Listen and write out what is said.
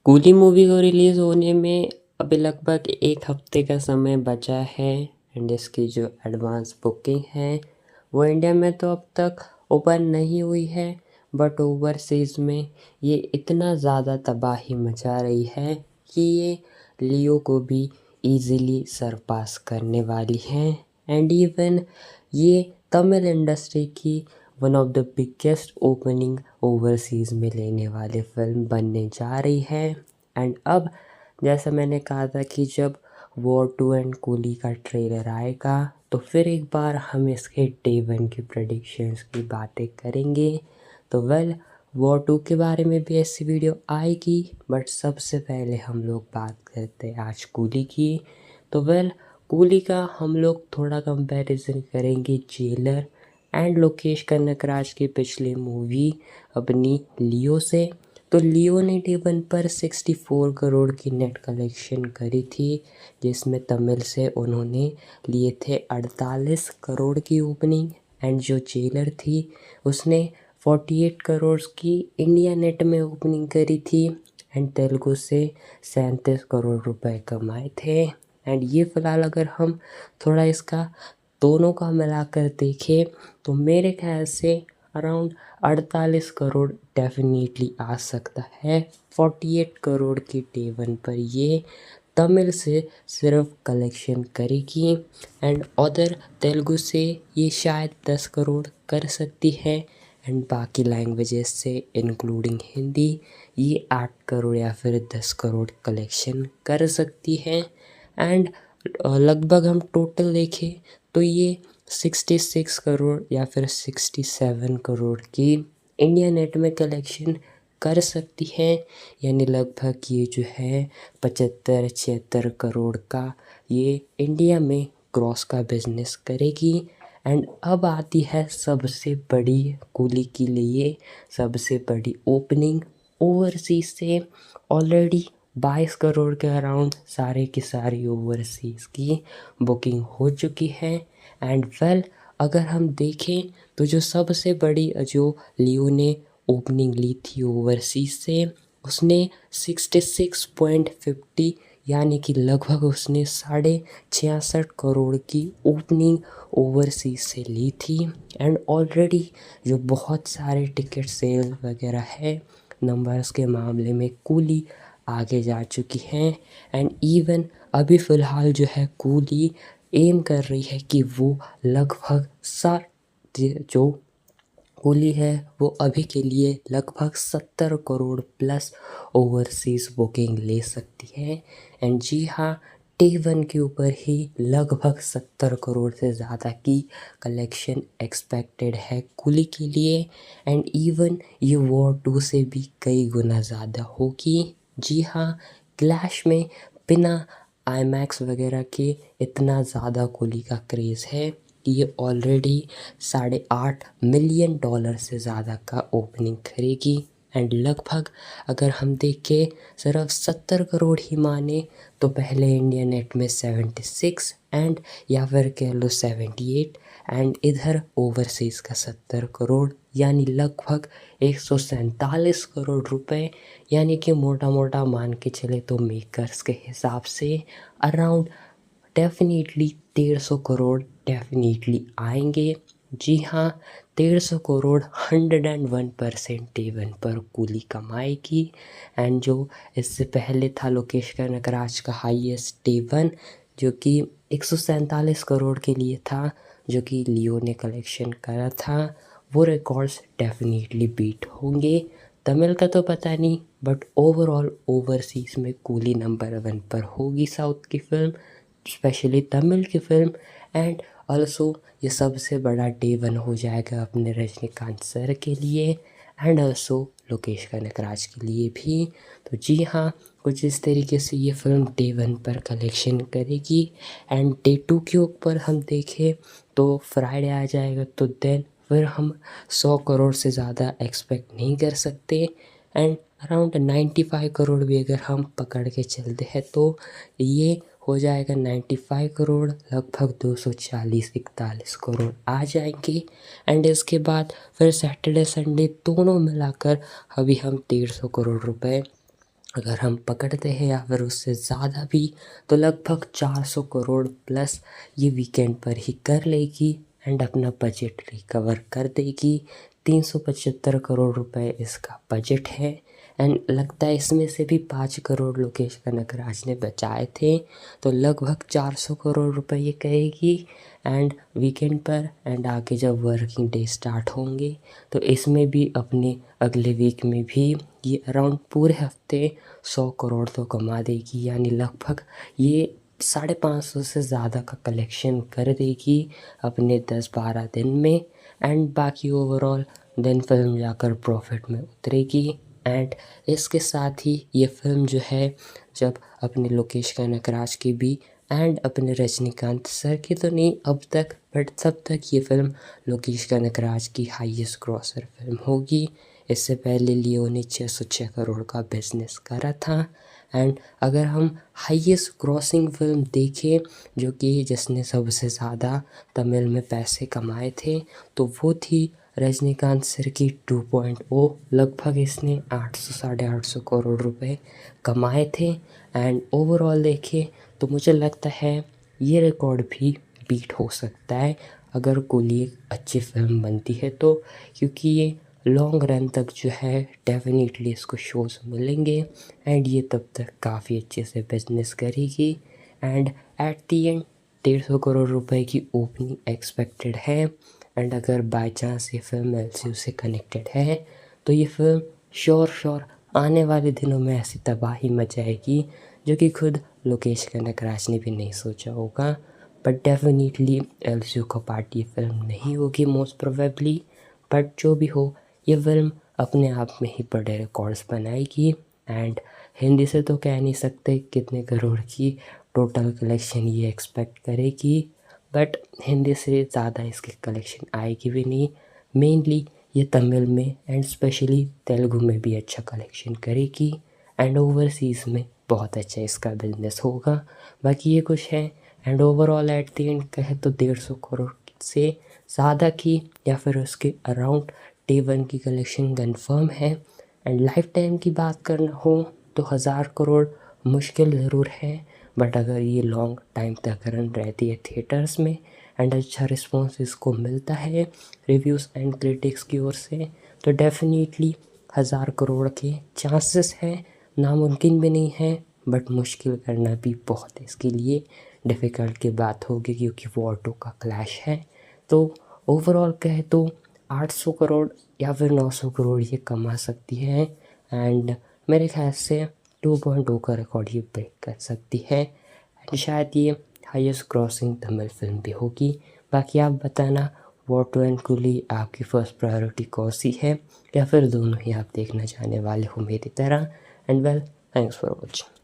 Coolie movie को release होने में अभी लगभग एक हफ्ते का समय बचा है। एंड इसकी जो एडवांस बुकिंग है वो इंडिया में तो अब तक ओपन नहीं हुई है, बट ओवरसीज़ में ये इतना ज़्यादा तबाही मचा रही है कि ये लियो को भी इजीली सरपास करने वाली है। एंड इवन ये तमिल इंडस्ट्री की one of the biggest opening overseas में लेने वाली फिल्म बनने जा रही है। एंड अब जैसा मैंने कहा था कि जब वॉर 2 एंड कूली का ट्रेलर आएगा तो फिर एक बार हम इसके डे 1 की प्रेडिक्शंस की बातें करेंगे। तो वॉर 2 के बारे में भी ऐसी वीडियो आएगी, बट सबसे पहले हम लोग बात करते हैं आज कूली की। तो कूली का हम लोग थोड़ा कंपैरिजन करेंगे जेलर एंड लोकेश कनगराज की पिछली मूवी अपनी लियो से। तो लियो ने डे 1 पर 64 करोड़ की नेट कलेक्शन करी थी, जिसमें तमिल से उन्होंने लिए थे 48 करोड़ की ओपनिंग। एंड जो जेलर थी उसने 48 करोड़ की इंडिया नेट में ओपनिंग करी थी एंड तेलुगु से 37 करोड़ रुपए कमाए थे। एंड ये फ़िलहाल अगर हम थोड़ा इसका दोनों का मिलाकर देखें तो मेरे ख्याल से अराउंड 48 करोड़ डेफिनेटली आ सकता है। 48 करोड़ की डे 1 पर ये तमिल से सिर्फ कलेक्शन करेगी एंड अदर तेलुगु से ये शायद 10 करोड़ कर सकती है। एंड बाकी लैंग्वेजेस से इंक्लूडिंग हिंदी ये 8 करोड़ या फिर 10 करोड़ कलेक्शन कर सकती है। एंड लगभग हम टोटल देखें तो ये 66 करोड़ या फिर 67 करोड़ की इंडिया नेट में कलेक्शन कर सकती है। यानी लगभग ये जो है 75-76 करोड़ का ये इंडिया में क्रॉस का बिजनेस करेगी। एंड अब आती है सबसे बड़ी कूली के लिए सबसे बड़ी ओपनिंग ओवरसीज से। ऑलरेडी 22 करोड़ के अराउंड सारे की सारी ओवरसीज़ की बुकिंग हो चुकी है। एंड अगर हम देखें तो जो सबसे बड़ी जो लियो ने ओपनिंग ली थी ओवरसीज़ से उसने 66.50 यानी कि लगभग उसने 66.5 करोड़ की ओपनिंग ओवरसीज़ से ली थी। एंड ऑलरेडी जो बहुत सारे टिकट सेल वगैरह है नंबर्स के मामले में कूली आगे जा चुकी हैं। एंड इवन अभी फ़िलहाल जो है कूली एम कर रही है कि वो लगभग जो कूली है वो अभी के लिए लगभग 70 करोड़ प्लस ओवरसीज़ बुकिंग ले सकती है। एंड जी हाँ, डे 1 के ऊपर ही लगभग 70 करोड़ से ज़्यादा की कलेक्शन एक्सपेक्टेड है कूली के लिए। एंड इवन ये वॉर 2 से भी कई गुना ज़्यादा होगी। जी हाँ, क्लैश में बिना आईमैक्स वगैरह के इतना ज़्यादा कूली का क्रेज़ है कि ये ऑलरेडी $8.5 मिलियन से ज़्यादा का ओपनिंग करेगी। एंड लगभग अगर हम देखें सिर्फ 70 करोड़ ही माने तो पहले इंडिया नेट में 76 एंड या फिर कह लो 78 एंड इधर ओवरसीज़ का 70 करोड़ यानी लगभग 147 करोड़ रुपए। यानी कि मोटा मोटा मान के चले तो मेकर्स के हिसाब से अराउंड डेफिनेटली 150 करोड़ डेफिनेटली आएंगे। जी हाँ, 150 करोड़ 101% डे 1 पर कूली कमाएगी। एंड जो इससे पहले था लोकेश कनगराज का हाईएस्ट डे 1 जो कि 147 करोड़ के लिए था, जो कि लियो ने कलेक्शन करा था, वो रिकॉर्ड्स डेफिनेटली बीट होंगे। तमिल का तो पता नहीं, बट ओवरऑल ओवरसीज़ में कूली नंबर 1 पर होगी साउथ की फिल्म, स्पेशली तमिल की फिल्म। एंड ऑल्सो ये सबसे बड़ा डे 1 हो जाएगा अपने रजनीकांत सर के लिए एंड ऑल्सो लोकेश कनगराज के लिए भी। तो जी हाँ, कुछ इस तरीके से ये फिल्म डे 1 पर कलेक्शन करेगी। एंड डे 2 के ऊपर हम देखें तो फ्राइडे आ जाएगा तो देन फिर हम 100 करोड़ से ज़्यादा एक्सपेक्ट नहीं कर सकते। एंड अराउंड 95 करोड़ भी अगर हम पकड़ के चलते हैं तो ये हो जाएगा 95 करोड़, लगभग 240-41 करोड़ आ जाएंगे। एंड इसके बाद फिर सैटरडे संडे दोनों मिलाकर अभी हम 150 करोड़ रुपए अगर हम पकड़ते हैं या फिर उससे ज़्यादा भी तो लगभग 400 करोड़ प्लस ये वीकेंड पर ही कर लेगी एंड अपना बजट रिकवर कर देगी। 375 करोड़ रुपए इसका बजट है एंड लगता है इसमें से भी 5 करोड़ लोकेश कनगराज ने बचाए थे, तो लगभग 400 करोड़ रुपए ये कहेगी एंड वीकेंड पर एंड आगे जब वर्किंग डे स्टार्ट होंगे तो इसमें भी अपने अगले वीक में भी ये अराउंड पूरे हफ्ते 100 करोड़ तो कमा देगी, यानी लगभग ये 550 से ज़्यादा का कलेक्शन कर देगी अपने 10-12 दिन में एंड बाकी ओवरऑल देन फिल्म जाकर प्रॉफिट में उतरेगी। एंड इसके साथ ही ये फिल्म जो है जब अपने लोकेश कनगराज की भी एंड अपने रजनीकांत सर की तो नहीं अब तक, बट तब तक ये फिल्म लोकेश कनगराज की हाईएस्ट ग्रॉसर फिल्म होगी। इससे पहले लियो ने 606 करोड़ का बिजनेस करा था एंड अगर हम हाईएस्ट ग्रॉसिंग फिल्म देखें जो कि जिसने सबसे ज़्यादा तमिल में पैसे कमाए थे तो वो थी रजनीकांत सर की 2.0। लगभग इसने 800-850 करोड़ रुपए कमाए थे एंड ओवरऑल देखें तो मुझे लगता है ये रिकॉर्ड भी बीट हो सकता है अगर कोई एक अच्छी फिल्म बनती है तो, क्योंकि ये लॉन्ग रन तक जो है डेफिनेटली इसको शोज़ मिलेंगे एंड ये तब तक काफ़ी अच्छे से बिजनेस करेगी and at the and 150 crore रुपए की ओपनिंग एक्सपेक्टेड है एंड अगर बाय चांस ये फिल्म एलसीयू से कनेक्टेड है तो ये फिल्म श्योर आने वाले दिनों में ऐसी तबाही मचाएगी जो कि खुद लोकेश कनगराज ने भी नहीं सोचा होगा। बट डेफिनेटली एलसीयू का पार्ट ये फिल्म नहीं होगी मोस्ट प्रोबेबली, बट जो भी हो ये फिल्म अपने आप में ही बड़े रिकॉर्ड्स बनाएगी एंड हिंदी से तो कह नहीं सकते कितने करोड़ की टोटल कलेक्शन ये एक्सपेक्ट करेगी, बट हिंदी से ज़्यादा इसकी कलेक्शन आएगी भी नहीं। मेनली ये तमिल में एंड स्पेशली तेलुगु में भी अच्छा कलेक्शन करेगी एंड ओवरसीज़ में बहुत अच्छा इसका बिजनेस होगा। बाकी ये कुछ है and overall at the end कहे तो 150 करोड़ से ज़्यादा की या फिर उसके अराउंड डे वन की कलेक्शन कंफर्म है एंड लाइफ टाइम की बात करना हो तो 1000 करोड़ मुश्किल ज़रूर है, बट अगर ये लॉन्ग टाइम तक रन रहती है थिएटर्स में एंड अच्छा रिस्पॉन्स इसको मिलता है रिव्यूज़ एंड क्रिटिक्स की ओर से तो डेफिनेटली 1000 करोड़ के चांसेस हैं। नामुमकिन भी नहीं है बट मुश्किल करना भी बहुत इसके लिए डिफ़िकल्ट की बात होगी क्योंकि वो ऑटो का क्लैश है। तो ओवरऑल कहे तो 800 करोड़ या फिर 900 करोड़ ये कमा सकती है एंड मेरे ख्याल से 2.0 का रिकॉर्ड ये ब्रेक कर सकती है एंड शायद ये हाईएस्ट क्रॉसिंग तमिल फिल्म भी होगी। बाकी आप बताना वाटो एंड कूली आपकी फ़र्स्ट प्रायोरिटी कौन सी है या फिर दोनों ही आप देखना चाहने वाले हो मेरी तरह and well thanks for watching.